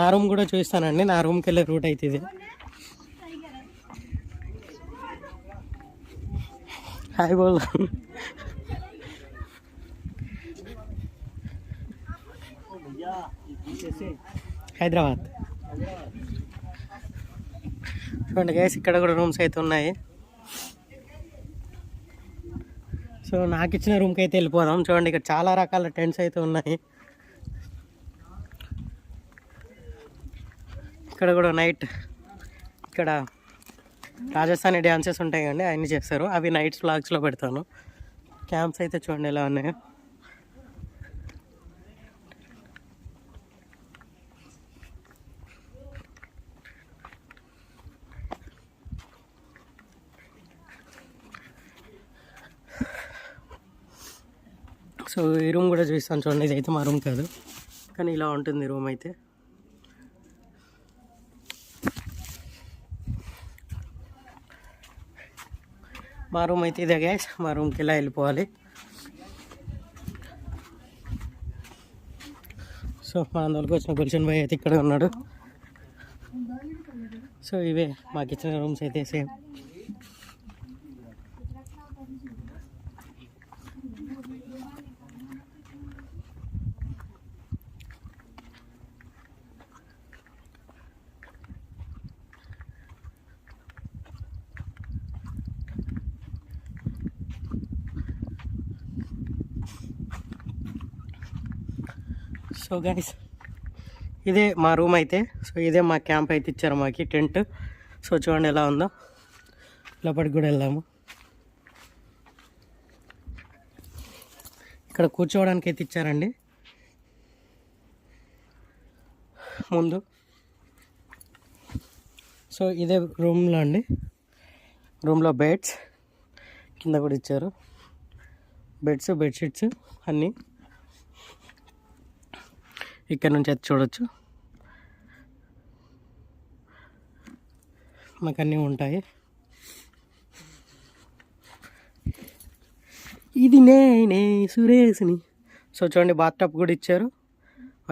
నా రూమ్ కూడా చూపిస్తానండి. నా రూమ్కి వెళ్ళే రూట్ అయితే ఇది. హాయ్ బోల్. హైదరాబాద్. చూడండి గైస్, ఇక్కడ కూడా రూమ్స్ అయితే ఉన్నాయి. సో నాకు ఇచ్చిన రూమ్కి అయితే వెళ్ళిపోదాం. చూడండి ఇక్కడ చాలా రకాల టెంట్స్ అయితే ఉన్నాయి. ఇక్కడ కూడా నైట్ ఇక్కడ రాజస్థానీ డ్యాన్సెస్ ఉంటాయి కండి, అవన్నీ చేస్తారు. అవి నైట్స్ వ్లాగ్స్లో పెడతాను. క్యాంప్స్ అయితే చూడండి ఎలా ఉన్నాయో. సో ఈ రూమ్ కూడా చూపిస్తాను చూడండి. ఇది అయితే మా రూమ్ కాదు, కానీ ఇలా ఉంటుంది రూమ్ అయితే. మా రూమ్ అయితే ఇదే గ్యాస్. మా రూమ్కి ఇలా వెళ్ళిపోవాలి. సో మా అందరికి వచ్చిన గుల్షన్ భాయ్ అయితే ఇక్కడ ఉన్నాడు. సో ఇవే మాకు ఇచ్చిన రూమ్స్ అయితే సేమ్. సో గైస్, ఇదే మా రూమ్ అయితే. సో ఇదే మా క్యాంప్ అయితే ఇచ్చారు మాకి టెంట్. సో చూడండి ఎలా ఉందో. లోపలికి కూడా వెళ్దాము. ఇక్కడ కూర్చోవడానికి అయితే ఇచ్చారండి ముందు. సో ఇదే రూమ్లో అండి. రూమ్లో బెడ్స్ కింద కూడా ఇచ్చారు. బెడ్స్, బెడ్షీట్స్ అన్నీ ఇక్కడ నుంచి అయితే చూడొచ్చు. మాకు అన్నీ ఉంటాయి. ఇది నేనే సురేష్ని. సో చూడండి, బాత్ కూడా ఇచ్చారు,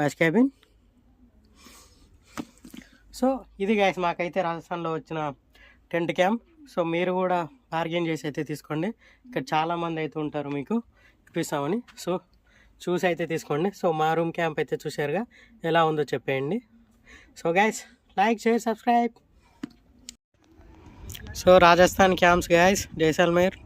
వాష్ క్యాబిన్. సో ఇది గైస్ మాకైతే రాజస్థాన్లో వచ్చిన టెంట్ క్యాంప్. సో మీరు కూడా బార్గెన్ చేసి అయితే తీసుకోండి. ఇక్కడ చాలామంది అయితే ఉంటారు, మీకు ఇప్పిస్తామని. సో చూసి అయితే తీసుకోండి. సో మా రూమ్ క్యాంప్ అయితే చూసారుగా, ఎలా ఉందో చెప్పేయండి. So guys, like, share, subscribe. So Rajasthan camps guys, Jaisalmer.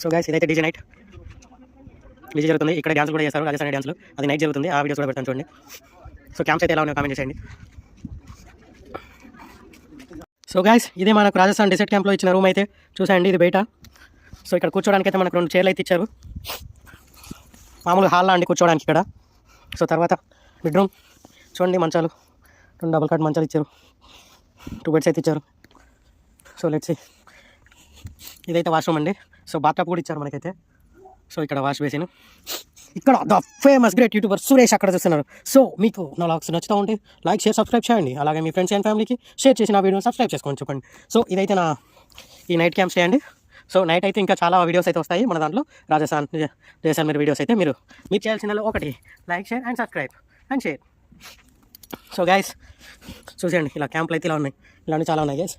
So guys, ఇదైతే డీజే నైట్. డీజే జరుగుతుంది. ఇక్కడ డ్యాన్స్ కూడా చేస్తారు, రాజస్థానీ డ్యాన్స్లు. అది నైట్ జరుగుతుంది. ఆ వీడియోస్ కూడా పెడతాను చూడండి. సో క్యాంప్స్ అయితే ఎలా ఉన్నాయో కామెంట్ చేసేయండి. సో గైస్, ఇదే మనకు రాజస్థాన్ డెసర్ట్ క్యాంప్లో ఇచ్చిన రూమ్ అయితే చూసాయండి. ఇది బయట. సో ఇక్కడ కూర్చోడానికి అయితే మనకు 2 చైర్లు అయితే ఇచ్చారు. మామూలుగా హాల్లో అండి కూర్చోడానికి ఇక్కడ. సో తర్వాత బెడ్రూమ్ చూడండి, మంచాలు 2 డబుల్ కాట్ మంచాలు ఇచ్చారు. 2 బెడ్స్ అయితే ఇచ్చారు. So let's see. ఇదైతే వాష్రూమ్ అండి. సో బాత్టబ్ కూడా ఇచ్చారు మనకైతే. సో ఇక్కడ వాష్ బేసిన్. ఇక్కడ the famous great YouTuber Suresh అక్కడ చూస్తున్నారు. సో మీకు నా వ్లాగ్స్ నచ్చుతూ ఉంటే లైక్, షేర్, సబ్స్క్రైబ్ చేయండి. అలాగే మీ ఫ్రెండ్స్ అండ్ ఫ్యామిలీకి షేర్ చేసి నా వీడియోని సబ్స్క్రైబ్ చేసుకోండి చెప్పండి. సో ఇదైతే నా ఈ నైట్ క్యాంప్ చేయండి. సో నైట్ అయితే ఇంకా చాలా వీడియోస్ అయితే వస్తాయి మన దాంట్లో. రాజస్థాన్, జైసల్మేర్ వీడియోస్ అయితే మీరు చేయాల్సిన ఒకటి like, share and subscribe and share. So guys చూసేయండి, ఇలా క్యాంపులు అయితే ఇలా ఉన్నాయి. ఇలాంటి చాలా ఉన్నాయి గైస్.